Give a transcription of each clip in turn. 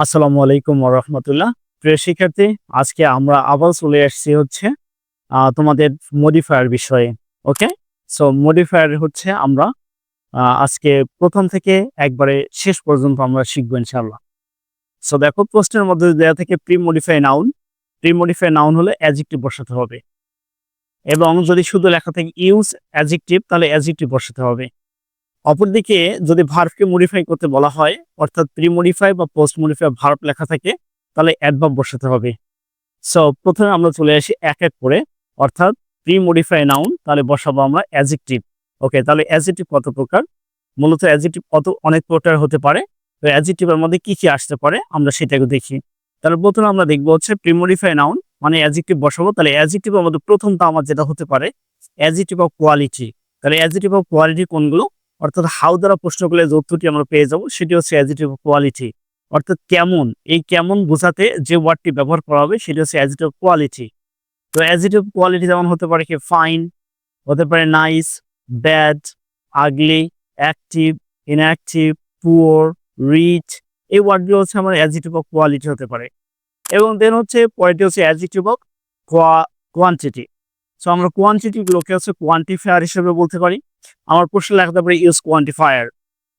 আসসালামু আলাইকুম ওয়া রাহমাতুল্লাহ। প্রিয় শিক্ষার্থী, আজকে আমরা আবার চলে আসছি হচ্ছে তোমাদের মডিফায়ার বিষয়ে। ওকে? সো মডিফায়ার হচ্ছে আমরা আজকে ১ম থেকে একবারে শেষ পর্যন্ত আমরা শিখব ইনশাআল্লাহ। সো দেখো প্রশ্নের মধ্যে দেয়া থেকে pre modify noun. Pre modify noun হলে অ্যাডজেক্টিভ বসাতে হবে এবং যদি শুধু লেখা থাকে ইউজ অ্যাডজেক্টিভ তাহলে অ্যাডজেক্টিভ বসাতে হবে। অপরদিকে যদি ভার্বকে মডিফাই করতে বলা হয়, অর্থাৎ প্রি মডিফাই বা পোস্ট মডিফাই ভার্ব লেখা থাকে, তাহলে অ্যাডভার্ব বসাতে হবে। সো ১ম এ আমরা চলে আসি এক, এক করে। অর্থাৎ প্রি মডিফাই নাউন তাহলে বসাবো আমরা অ্যাডজেক্টিভ। ওকে, তাহলে অ্যাডজেক্টিভ কত প্রকার? মূলত অ্যাডজেক্টিভ অনেক প্রকার হতে পারে। তো অ্যাডজেক্টিভ এর মধ্যে কি আসতে পারে আমরা সেটাকে দেখি। তাহলে ১ম এ আমরা দেখব হচ্ছে প্রি মডিফাই নাউন মানে অ্যাডজেক্টিভ বসাবো। তাহলে অ্যাডজেক্টিভ এর মধ্যে ১ম টা আমার যেটা হতে পারে অ্যাডজেক্টিভ অফ কোয়ালিটি। তাহলে অ্যাডজেক্টিভ অফ কোয়ালিটি কোনগুলো? অর্থাৎ হাউ দ্বারা প্রশ্ন করলে যে উত্তরটি আমরা পেয়ে যাব সেটি হচ্ছে অ্যাডজেক্টিভ অফ কোয়ালিটি। অর্থাৎ কেমন, এই কেমন বোঝাতে যে ওয়ার্ডটি ব্যবহার করা হবে সেটি হচ্ছে অ্যাডজেক্টিভ অফ কোয়ালিটি। তো অ্যাডজেক্টিভ কোয়ালিটি যেমন হতে পারে কি ফাইন, হতে পারে নাইস, ব্যাড, আগলি, অ্যাক্টিভ, ইনঅ্যাক্টিভ, পুয়ার, রিচ। এই ওয়ার্ডগুলো হচ্ছে আমার অ্যাডজেক্টিভ অফ কোয়ালিটি হতে পারে। এবং দেন হচ্ছে পরেরটি হচ্ছে অ্যাডজেক্টিভ অফ কোয়ান্টিটি। সো আমরা কোয়ান্টিটি গুলোকে হচ্ছে কোয়ান্টিফায়ার হিসেবে বলতে পারি। আমার প্রশ্নে লেখাতে পারি ইউজ কোয়ান্টিফায়ার।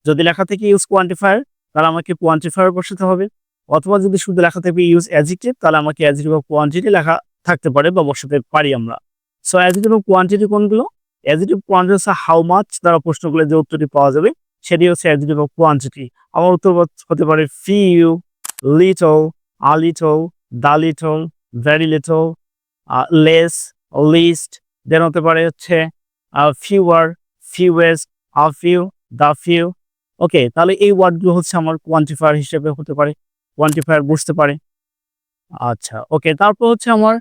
যদি লেখা থেকে ইউজ কোয়ান্টিফায়ার তাহলে আমাকে কোয়ান্টিফায়ার বসাতে হবে। অথবা যদি শুধু লেখা থাকবে ইউজ অ্যাডজেক্টিভ তাহলে আমাকে অ্যাডজেক্টিভ অফ কোয়ান্টিটি লেখা থাকতে পারে বা বসাতে পারি আমরা। সো অ্যাডজেক্টিভ অফ কোয়ান্টিটি কোনগুলো? অ্যাডজেক্টিভ কোয়ান্টিটি হচ্ছে হাউ মাচ দ্বারা প্রশ্ন করলে যে উত্তরটি পাওয়া যাবে সেটি হচ্ছে অ্যাডজেক্টিভ অফ কোয়ান্টিটি। আমার উত্তর হতে পারে few, little, a little, the little, very little, less, least. Then হতে পারে হচ্ছে fewer, fewest, a few, the few. Okay, তাহলে এই ওয়ার্ডগুলো হচ্ছে আমার কোয়ান্টিফায়ার হিসেবে হতে পারে। কোয়ান্টিফায়ার বুঝতে পারে। আচ্ছা, ওকে। তারপর হচ্ছে আমার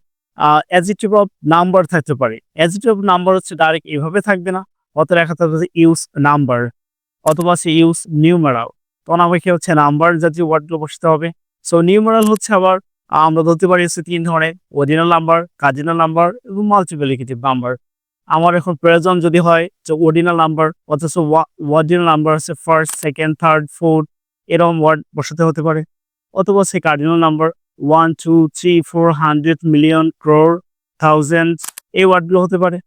অ্যাডজেক্টিভ অফ নাম্বার থাকতে পারে। অ্যাডজেক্টিভ অফ নাম্বার হচ্ছে ডাইরেক্ট এভাবে থাকবে না। অত লেখা থাকবে যে ইউজ নাম্বার অথবা হচ্ছে ইউজ নিউমেরাল। তখন আমাকে হচ্ছে নাম্বার জাতীয় ওয়ার্ডগুলো বসাতে হবে। সো নিউমেরাল হচ্ছে আবার আমরা ধরতে পারি হচ্ছে ৩ ধরনের: অর্ডিনাল নাম্বার, কার্ডিনাল নাম্বার এবং মাল্টিপ্লিকেটিভ নাম্বার। আমার এখন প্রয়োজন যদি হয় যে অর্ডিনাল নাম্বার অথচ অর্ডিনাল নাম্বার হচ্ছে ফার্স্ট, সেকেন্ড, থার্ড, ফোর্থ এরকম ওয়ার্ড বসাতে হতে পারে। অথবা হচ্ছে cardinal number 1, 2, 3, 4, 100, million, crore, thousands এই ওয়ার্ডগুলো হতে পারে।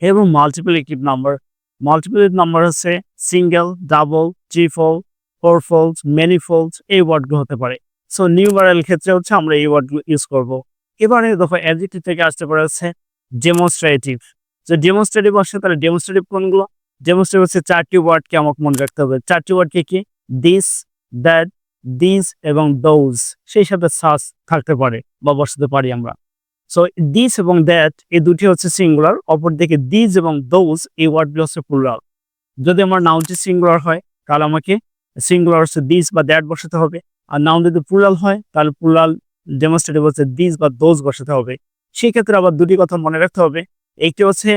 এবং মাল্টিপ্লিকেটিভ নাম্বার, মাল্টিপ্লিকেটিভ নাম্বার হচ্ছে সিঙ্গেল, ডাবল, ট্রিপল, ফোরফোল্ডস, ম্যানিফোল্ডস এই ওয়ার্ডগুলো হতে পারে। সো নিউমারাল ক্ষেত্রে হচ্ছে আমরা এই ওয়ার্ডগুলো ইউজ করব। এবারে দেখো অ্যাডজেক্টিভ থেকে আসতে পারে হচ্ছে ডেমনস্ট্রেটিভ। যে ডেমনস্ট্রেটিভ আসছে তাহলে ডেমনস্ট্রেটিভ কোনগুলো? ডেমনস্ট্রেটিভ হচ্ছে ৪টি ওয়ার্ডকে আমাকে মনে রাখতে হবে। ৪টি ওয়ার্ড কি? দিস, দ্যাট, দিস এবং দোজ। সেই সাথে সাস থাকতে পারে বা বসাতে পারি আমরা। সো দিস এবং দ্যাট এই দুটি হচ্ছে সিঙ্গুলার, অপরদিকে দিস এবং দোজ এই ওয়ার্ডগুলো হচ্ছে প্লুরাল। যদি আমার নাউনটি সিঙ্গুলার হয় তাহলে আমাকে সিঙ্গুলার হচ্ছে দিস বা দ্যাট বসাতে হবে। আর নাউন যদি প্লুরাল হয় তাহলে প্লুরাল ডেমনস্ট্রেটিভ হচ্ছে দিস বা দোজ বসাতে হবে। সেই ক্ষেত্রে আবার দুটি কথা মনে রাখতে হবে। একটি হচ্ছে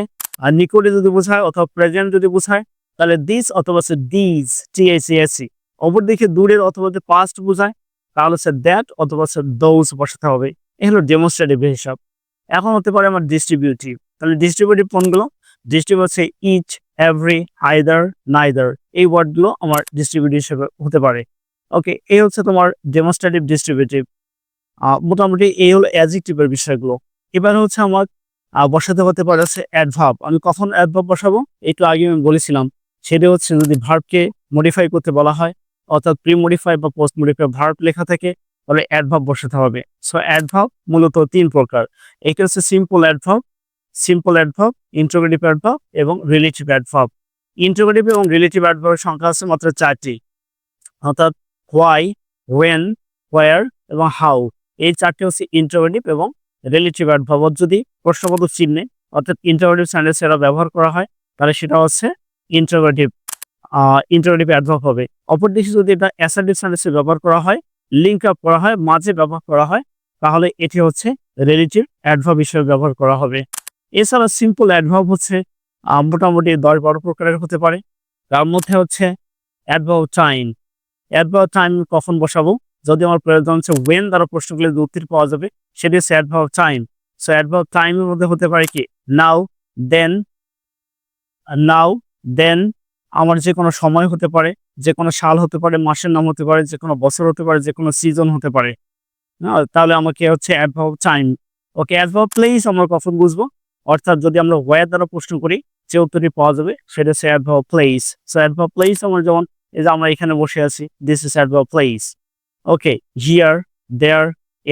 নিকটে যদি বোঝায় অথবা প্রেজেন্ট যদি বোঝায় তাহলে দিস অথবা হচ্ছে দিস, THESE। অপরদিকে দূরের অথবা যদি পাস্ট বোঝায় তাহলে হচ্ছে দ্যাট অথবা হচ্ছে দোজ বসাতে হবে। এই হলো ডেমনস্ট্রেটিভ হিসাব। এখন হতে পারে আমার ডিস্ট্রিবিউটিভ। তাহলে ডিস্ট্রিবিউটিভ কোনগুলো? ডিস্ট্রিবিউটিভ হচ্ছে ইচ, এভরি, আইদার, নাইদার এই ওয়ার্ডগুলো আমার ডিস্ট্রিবিউটিভ হিসেবে হতে পারে। ওকে, এই হচ্ছে তোমার ডেমনস্ট্রেটিভ ডিস্ট্রিবিউটিভ। মোটামুটি এই হলো অ্যাডজেক্টিভের বিষয়গুলো। এবার হচ্ছে আমার বসাতে হতে পারে হচ্ছে অ্যাডভার্ব। আমি কখন অ্যাডভার্ব বসাবো? একটু আগে আমি বলেছিলাম। সেটা হচ্ছে যদি ভার্বকে মডিফাই করতে বলা হয়, অর্থাৎ প্রি মডিফাই বা পোস্ট মডিফাই ভার্ব লেখা থাকে তাহলে অ্যাডভার্ব বসাতে হবে। সো অ্যাডভার্ব মূলত ৩ প্রকার। এটা হচ্ছে সিম্পল অ্যাডভার্ব, ইন্টারোগেটিভ অ্যাডভার্ব এবং রিলেটিভ অ্যাডভার্ব। ইন্টারোগেটিভ এবং রিলেটিভ অ্যাডভার্বের সংখ্যা আছে মাত্র ৪টি। অর্থাৎ হোয়াই, হোয়েন, হোয়ার এবং হাউ এই ৪টি হচ্ছে ইন্টারোগেটিভ এবং রিলেটিভ অ্যাডভার্ব। যদি প্রশ্নবোধক চিহ্নে অর্থাৎ ইন্টারোগেটিভ সেন্টেন্সে এরা ব্যবহার করা হয় তাহলে সেটা হচ্ছে ইন্টারোগেটিভ ইন্টারোগেটিভ অ্যাডভার্ব হবে। অপরদিকে যদি এটা অ্যাসার্টিভ সেন্টেন্সে ব্যবহার করা হয়, লিঙ্ক আপ করা হয়, মাঝে ব্যবহার করা হয় তাহলে এটি হচ্ছে রিলেটিভ অ্যাডভার্ব হিসেবে ব্যবহার করা হবে। এছাড়া সিম্পল অ্যাডভার্ব হচ্ছে মোটামুটি ১০-১২ প্রকারের হতে পারে। তার মধ্যে হচ্ছে অ্যাডভার্ব টাইম। অ্যাডভার্ব টাইম কখন বসাবো? যদি আমার প্রয়োজন হচ্ছে ওয়েন দ্বারা প্রশ্ন করলে যে উত্তর পাওয়া যাবে সেটি হচ্ছে অ্যাডভার্ব টাইম। সো অ্যাডভার্ব টাইমের মধ্যে হতে পারে কি নাও, দেন, নাও, দেন, আমার যে কোনো সময় হতে পারে, যে কোনো সাল হতে পারে, মাসের নাম হতে পারে, যে কোনো বছর হতে পারে, যে কোনো সিজন হতে পারে। তাহলে আমাকে হচ্ছে অ্যাডভার্ব টাইম। ওকে, অ্যাডভার্ব প্লেস আমরা কখন বুঝবো? অর্থাৎ যদি আমরা ওয়্যার দ্বারা প্রশ্ন করি, যে উত্তরটি পাওয়া যাবে সেটা হচ্ছে adverb place. So adverb place আমরা যেমন এই যে আমরা এখানে বসে আছি, this is adverb place. Okay, here, there,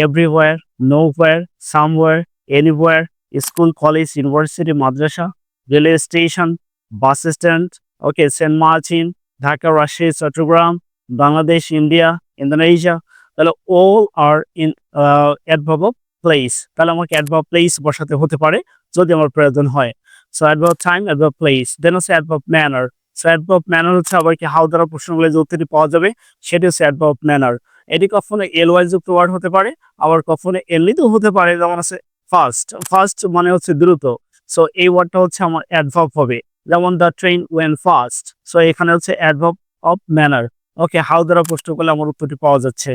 everywhere, nowhere, somewhere, anywhere, school, college, university, মাদ্রাসা, railway station, bus stand, okay, Saint Martin, Dhaka, Rajshahi, Chittagong, Bangladesh, India, Indonesia. তাহলে all are in adverb of place। তাহলে আমাকে adverb place বসাতে হতে পারে যদি আমার প্রয়োজন হয়। So adverb time, adverb place, দেন হচ্ছে adverb manner। So adverb manner হচ্ছে আবার কি হাউ দ্বারা প্রশ্ন করলে যে উত্তরটি পাওয়া যাবে সেটি হচ্ছে adverb manner। এটি কখনো ly যুক্ত ওয়ার্ড হতে পারে, আবার কখনো এনলি তো হতে পারে, যেমন আছে ফাস্ট। ফাস্ট মানে হচ্ছে দ্রুত। সো এই ওয়ার্ডটা হচ্ছে আমার adverb হবে, যেমন the train went fast. So এখানে হচ্ছে adverb of manner। Okay, how দ্বারা প্রশ্ন করলে আমার উত্তরটি পাওয়া যাচ্ছে।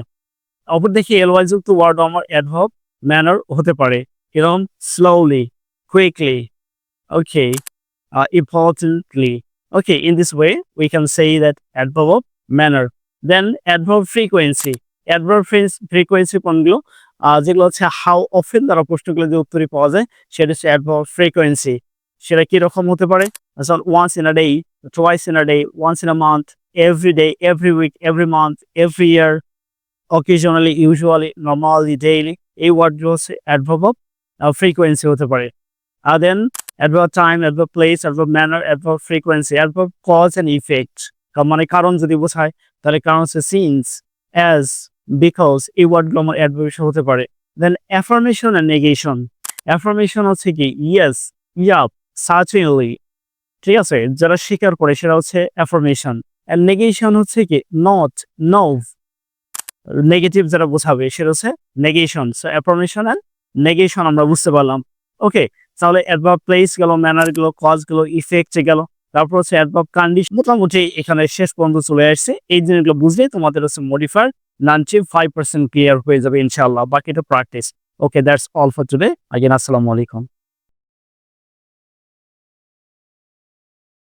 অপর দেখি ly যুক্ত ওয়ার্ড আমার অ্যাডভার্ব ম্যানার হতে পারে, এরকম slowly, quickly, okay, importantly। Okay, in this way we can say that adverb of manner। then adverb frequency। adverb frequency কোনগুলো? যেগুলো হচ্ছে হাউ অফেন দ্বারা প্রশ্ন করলে যে উত্তরই পাওয়া যায় সেটা হচ্ছে adverb frequency। সেটা কি রকম হতে পারে? once in a day, twice in a day, once in a month, every day, every week, every month, every year, occasionally, usually, normally, daily। এই ওয়ার্ডগুলো হচ্ছে অ্যাডভার্ব অফ ফ্রিকোয়েন্সি হতে পারে। Then adverb time, adverb place, adverb manner, adverb frequency. Adverb cause and effect, মানে কারণ যদি বোঝায় তাহলে কারণ হচ্ছে সিন্স, অ্যাজ, বিকজ। এই ওয়ার্ডগুলো আমার অ্যাডভার্ব হিসেবে হতে পারে। দেন অ্যাফার্মেশন অ্যান্ড নেগেশন। অ্যাফার্মেশন হচ্ছে কি ইয়েস, ইয়াপ, সার্টেনলি, ঠিক আছে, যারা স্বীকার করে সেটা হচ্ছে অ্যাফার্মেশন। অ্যান্ড নেগেশন হচ্ছে কি নট, নো, নেগেটিভ যারা বোঝাবে সেটা হচ্ছে negation. So affirmation and negation আমরা বুঝতে পারলাম। ওকে, তাহলে অ্যাডভার্ব প্লেস গেল, ম্যানার গেল, কজ গেল, ইফেক্ট গেল, তারপর হচ্ছে অ্যাডভার্ব কন্ডিশন। মোটামুটি এখানে শেষ পর্যন্ত চলে আসছে। এই জিনিসগুলো বুঝলেই তোমাদের হচ্ছে মডিফায়ার 95% ক্লিয়ার হয়ে যাবে ইনশাআল্লাহ। বাকিটা practice. Okay, that's all for today. Again আসসালামু আলাইকুম।